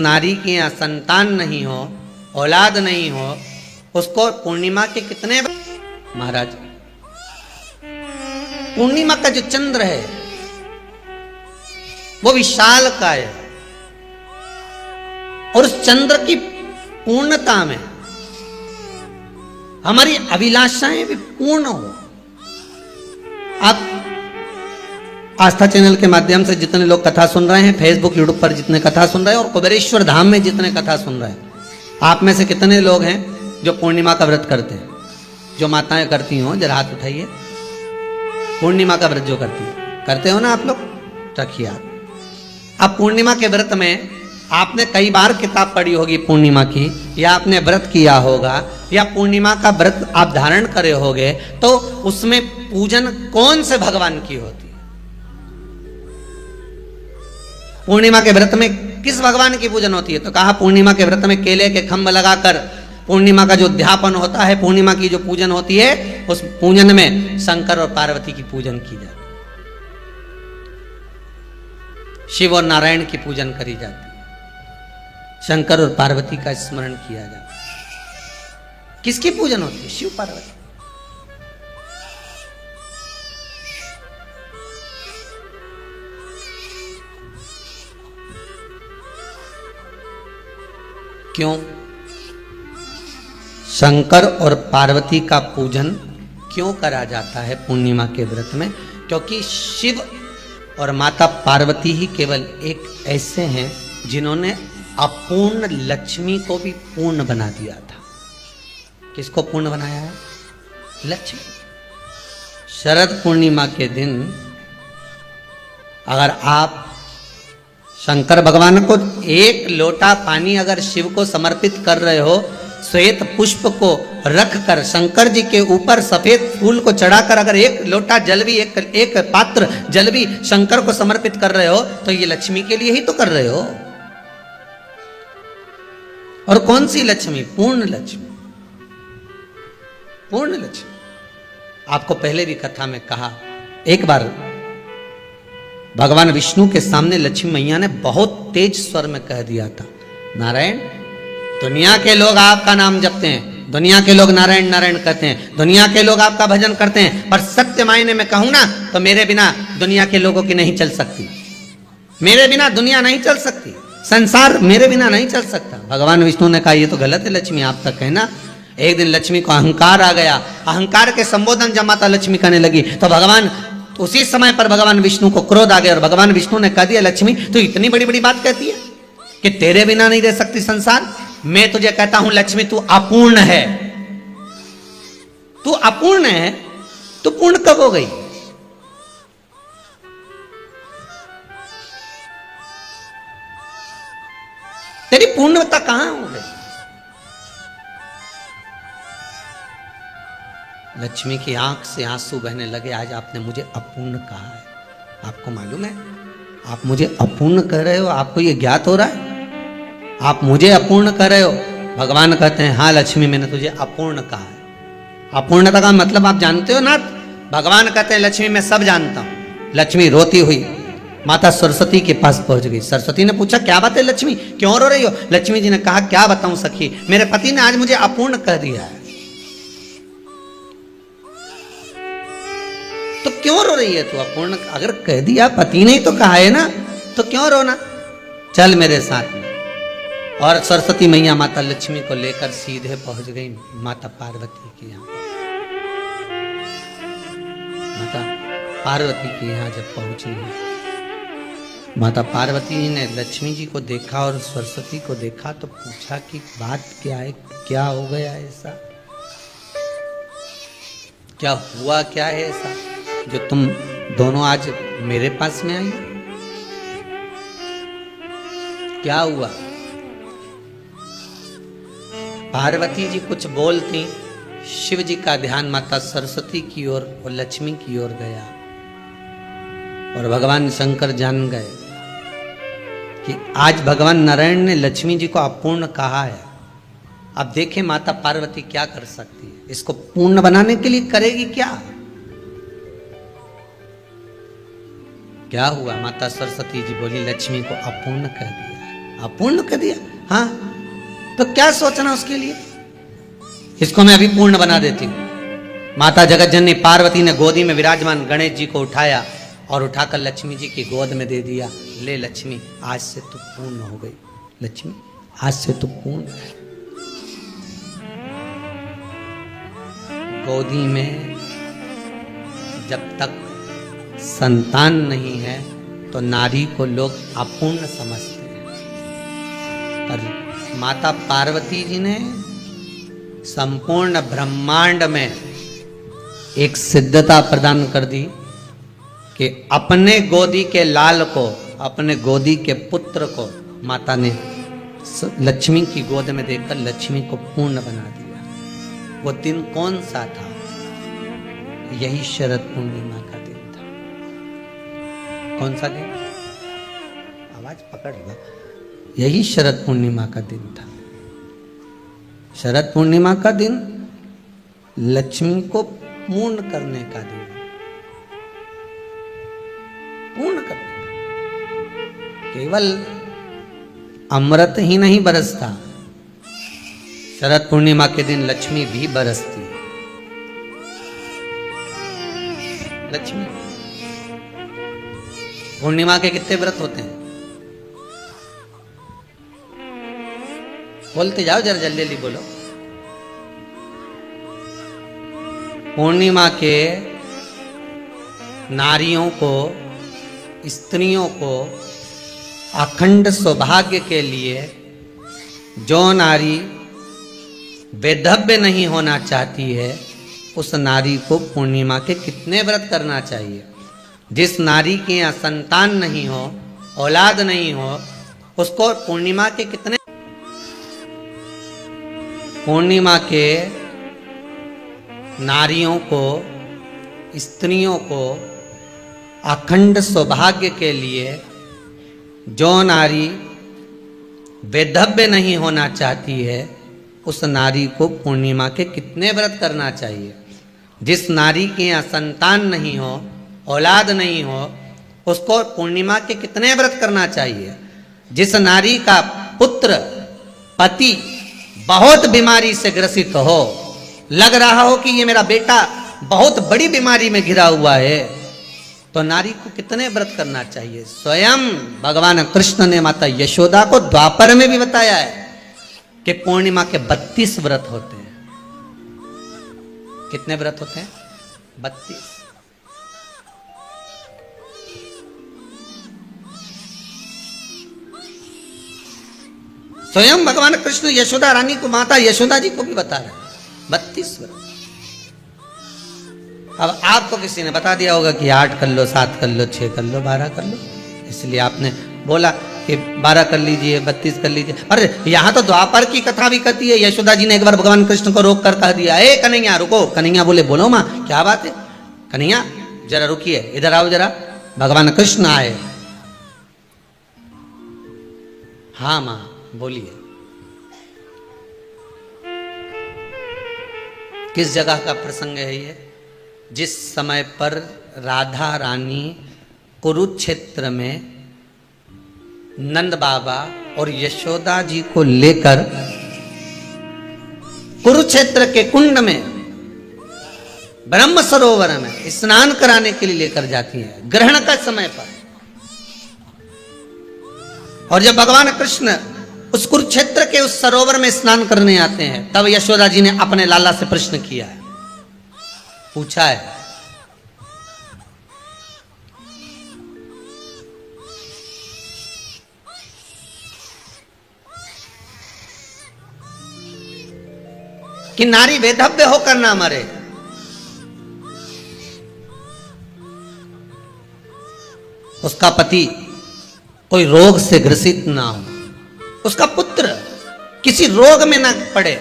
नारी के यहाँ संतान नहीं हो, औलाद नहीं हो, उसको पूर्णिमा के कितने महाराज, पूर्णिमा का जो चंद्र है वो विशाल का है और उस चंद्र की पूर्णता में हमारी अभिलाषाएं भी पूर्ण हो। आप आस्था चैनल के माध्यम से जितने लोग कथा सुन रहे हैं, फेसबुक यूट्यूब पर जितने कथा सुन रहे हैं और कुबेरेश्वर धाम में जितने कथा सुन रहे हैं, आप में से कितने लोग हैं जो पूर्णिमा का व्रत करते हैं? जो माताएं करती हो जरा हाथ उठाइए। पूर्णिमा का व्रत जो करते हो ना आप लोग, रखिए हाथ। अब पूर्णिमा के व्रत में आपने कई बार किताब पढ़ी होगी पूर्णिमा की, या आपने व्रत किया होगा, या पूर्णिमा का व्रत आप धारण करे होगे, तो उसमें पूजन कौन से भगवान की होती है? पूर्णिमा के व्रत में किस भगवान की पूजन होती है? तो कहा पूर्णिमा के व्रत में केले के खंभ लगाकर पूर्णिमा का जो अध्यापन होता है, पूर्णिमा की जो पूजन होती है, उस पूजन में शंकर और पार्वती की पूजन की जाती है, शिव और नारायण की पूजन करी जाती है, शंकर और पार्वती का स्मरण किया जाता है। किसकी पूजन होती है? शिव पार्वती। क्यों शंकर और पार्वती का पूजन क्यों करा जाता है पूर्णिमा के व्रत में? क्योंकि शिव और माता पार्वती ही केवल एक ऐसे हैं जिन्होंने अपूर्ण लक्ष्मी को भी पूर्ण बना दिया था। किसको पूर्ण बनाया है? लक्ष्मी। शरद पूर्णिमा के दिन अगर आप शंकर भगवान को एक लोटा पानी अगर शिव को समर्पित कर रहे हो, श्वेत पुष्प को रख कर शंकर जी के ऊपर सफेद फूल को चढ़ाकर अगर एक लोटा जल भी, एक पात्र जल भी शंकर को समर्पित कर रहे हो, तो ये लक्ष्मी के लिए ही तो कर रहे हो। और कौन सी लक्ष्मी? पूर्ण लक्ष्मी। पूर्ण लक्ष्मी। आपको पहले भी कथा में कहा, एक बार भगवान विष्णु के सामने लक्ष्मी मैया ने बहुत तेज स्वर में कह दिया था, नारायण, दुनिया के लोग आपका नाम जपते हैं, दुनिया के लोग नारायण नारायण कहते हैं, दुनिया के लोग आपका भजन करते हैं, पर सत्य मायने में कहूं ना तो मेरे बिना दुनिया के लोगों की नहीं चल सकती, मेरे बिना दुनिया नहीं चल सकती, संसार मेरे बिना नहीं चल सकता। भगवान विष्णु ने कहा, ये तो गलत है लक्ष्मी, आप तक कहना। एक दिन लक्ष्मी को अहंकार आ गया, अहंकार के संबोधन जब माता लक्ष्मी करने लगी तो भगवान, उसी समय पर भगवान विष्णु को क्रोध आ गया और भगवान विष्णु ने कह दिया, लक्ष्मी तू इतनी बड़ी बड़ी बात कहती है कि तेरे बिना नहीं रह सकती संसार। मैं तुझे कहता हूं लक्ष्मी, तू अपूर्ण है, तू अपूर्ण है, तू पूर्ण कब हो गई? तेरी पूर्णता कहां हो गई? लक्ष्मी की आंख से आंसू बहने लगे। आज आपने मुझे अपूर्ण कहा है, आपको मालूम है आप मुझे अपूर्ण कह रहे हो? आपको ये ज्ञात हो रहा है आप मुझे अपूर्ण कर रहे हो? भगवान कहते हैं, हाँ लक्ष्मी, मैंने तुझे अपूर्ण कहा है। अपूर्णता का मतलब आप जानते हो ना? भगवान कहते हैं, लक्ष्मी मैं सब जानता हूं। लक्ष्मी रोती हुई माता सरस्वती के पास पहुंच गई। सरस्वती ने पूछा, क्या बात है लक्ष्मी, क्यों रो रही हो? लक्ष्मी जी ने कहा, क्या बताऊं सखी, मेरे पति ने आज मुझे अपूर्ण कह दिया है। तो क्यों रो रही है तू? अपूर्ण अगर कह दिया, पति ने ही तो कहा है ना, तो क्यों रोना? चल मेरे साथ में। और सरस्वती मैया माता लक्ष्मी को लेकर सीधे पहुंच गई माता पार्वती के यहाँ। माता पार्वती के यहाँ जब पहुंची है, माता पार्वती ने लक्ष्मी जी को देखा और सरस्वती को देखा तो पूछा कि बात क्या है, क्या हो गया ऐसा, क्या हुआ, क्या है ऐसा जो तुम दोनों आज मेरे पास में आई? क्या हुआ? पार्वती जी कुछ बोलती, शिव जी का ध्यान माता सरस्वती की ओर और लक्ष्मी की ओर गया और भगवान शंकर जान गए कि आज भगवान नारायण ने लक्ष्मी जी को अपूर्ण कहा है। अब देखें माता पार्वती क्या कर सकती है, इसको पूर्ण बनाने के लिए करेगी क्या? क्या हुआ? माता सरस्वती जी बोली, लक्ष्मी को अपूर्ण कह दिया। अपूर्ण कर दिया। हाँ, तो क्या सोचना उसके लिए। इसको मैं अभी पूर्ण बना देती हूं। माता जगत जननी पार्वती ने गोदी में विराजमान गणेश जी को उठाया और उठाकर लक्ष्मी जी की गोद में दे दिया। ले लक्ष्मी, आज से तू पूर्ण हो गई। लक्ष्मी, आज से तू पूर्ण। गोदी में जब तक संतान नहीं है तो नारी को लोग अपूर्ण समझते हैं, पर माता पार्वती जी ने संपूर्ण ब्रह्मांड में एक सिद्धता प्रदान कर दी कि अपने गोदी के लाल को, अपने गोदी के पुत्र को माता ने लक्ष्मी की गोद में देकर लक्ष्मी को पूर्ण बना दिया। वो दिन कौन सा था? यही शरद पूर्णिमा का दिन था। कौन सा दिन? आवाज पकड़ लो। यही शरद पूर्णिमा का दिन था। शरद पूर्णिमा का दिन लक्ष्मी को पूर्ण करने का दिन, पूर्ण करने का। केवल अमृत ही नहीं बरसता, शरद पूर्णिमा के दिन लक्ष्मी भी बरसती है। लक्ष्मी पूर्णिमा के कितने व्रत होते हैं? बोलते जाओ, जरा जल्दी जल्दी बोलो। पूर्णिमा के नारियों को, स्त्रियों को अखंड सौभाग्य के लिए जो नारी वैधव्य नहीं होना चाहती है, उस नारी को पूर्णिमा के कितने व्रत करना चाहिए? जिस नारी के यहाँ संतान नहीं हो, औलाद नहीं हो, उसको पूर्णिमा के कितने, पूर्णिमा के नारियों को, स्त्रियों को अखंड सौभाग्य के लिए जो नारी वैधव्य नहीं होना चाहती है, उस नारी को पूर्णिमा के कितने व्रत करना चाहिए? जिस नारी के यहाँ संतान नहीं हो, औलाद नहीं हो, उसको पूर्णिमा के कितने व्रत करना चाहिए? जिस नारी का पुत्र, पति बहुत बीमारी से ग्रसित हो, लग रहा हो कि ये मेरा बेटा बहुत बड़ी बीमारी में घिरा हुआ है, तो नारी को कितने व्रत करना चाहिए? स्वयं भगवान कृष्ण ने माता यशोदा को द्वापर में भी बताया है कि पूर्णिमा के 32 व्रत होते हैं। कितने व्रत होते हैं? 32। स्वयं भगवान कृष्ण यशोदा रानी को, माता यशोदा जी को भी बता रहे हैं 32 व्रत। अब आपको किसी ने बता दिया होगा कि 8 कर लो, 7 कर लो, 6 कर लो, 12 कर लो, इसलिए आपने बोला कि 12 कर लीजिए, 32 कर लीजिए। अरे यहाँ तो द्वापर की कथा भी कहती है। यशोदा जी ने एक बार भगवान कृष्ण को रोक कर कह दिया, ए कन्हैया रुको। कन्हैया बोले, बोलो माँ क्या बात है? कन्हैया जरा रुकिए, इधर आओ जरा। भगवान कृष्ण आए। हाँ माँ बोलिए। किस जगह का प्रसंग है ये? जिस समय पर राधा रानी कुरुक्षेत्र में नंद बाबा और यशोदा जी को लेकर कुरुक्षेत्र के कुंड में, ब्रह्म सरोवर में स्नान कराने के लिए लेकर जाती है, ग्रहण का समय पर। और जब भगवान कृष्ण उस कुरुक्षेत्र के उस सरोवर में स्नान करने आते हैं, तब यशोदा जी ने अपने लाला से प्रश्न किया है, पूछा है, कि नारी वैधव्य होकर ना मरे। उसका पति कोई रोग से ग्रसित ना हो, उसका पुत्र किसी रोग में ना पड़े।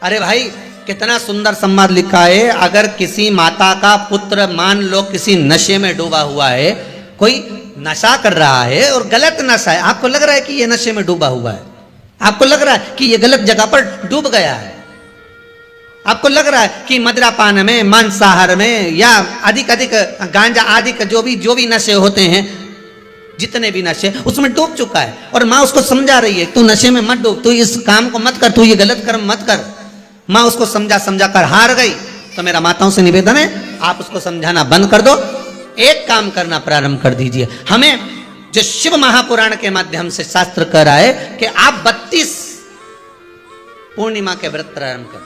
अरे भाई कितना सुंदर संवाद लिखा है। अगर किसी माता का पुत्र मान लो किसी नशे में डूबा हुआ है, कोई नशा कर रहा है और गलत नशा है, आपको लग रहा है कि ये नशे में डूबा हुआ है, आपको लग रहा है कि ये गलत जगह पर डूब गया है, आपको लग रहा है कि मदिरापान में, मांसाहार में या अधिक गांजा आदि का जो भी नशे होते हैं, जितने भी नशे उसमें डूब चुका है, और माँ उसको समझा रही है तू नशे में मत डूब, तू इस काम को मत कर, तू ये गलत कर्म मत कर। माँ उसको समझा समझा कर हार गई। तो मेरा माताओं से निवेदन है, आप उसको समझाना बंद कर दो, एक काम करना प्रारंभ कर दीजिए। हमें जो शिव महापुराण के माध्यम से शास्त्र कह रहा है कि आप 32 पूर्णिमा के व्रत प्रारंभ कर दो।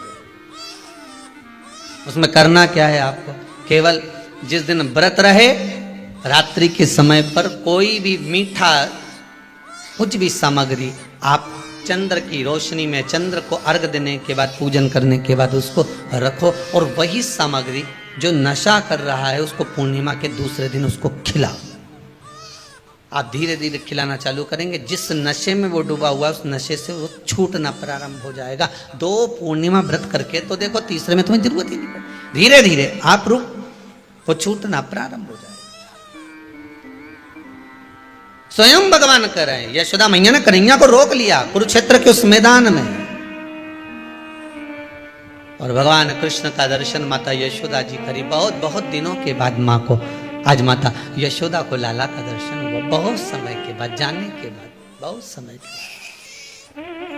उसमें करना क्या है आपको, केवल जिस दिन व्रत रहे रात्रि के समय पर कोई भी मीठा कुछ भी सामग्री आप चंद्र की रोशनी में, चंद्र को अर्घ देने के बाद, पूजन करने के बाद उसको रखो, और वही सामग्री जो नशा कर रहा है उसको पूर्णिमा के दूसरे दिन उसको खिलाओ। आप धीरे धीरे खिलाना चालू करेंगे, जिस नशे में वो डूबा हुआ उस नशे से वो छूटना प्रारंभ हो जाएगा। 2 पूर्णिमा व्रत करके तो देखो, तीसरे में तुम्हें जरूरत ही नहीं पड़ेगी। धीरे धीरे आप रुक, वो छूटना प्रारंभ हो जाएगा। स्वयं भगवान कर रहे हैं, यशोदा मैया ने कन्हैया को रोक लिया कुरुक्षेत्र के उस मैदान में, और भगवान कृष्ण का दर्शन माता यशोदा जी करी। बहुत बहुत दिनों के बाद माँ को, आज माता यशोदा को लाला का दर्शन हुआ, बहुत समय के बाद, जाने के बाद, बहुत समय के बाद।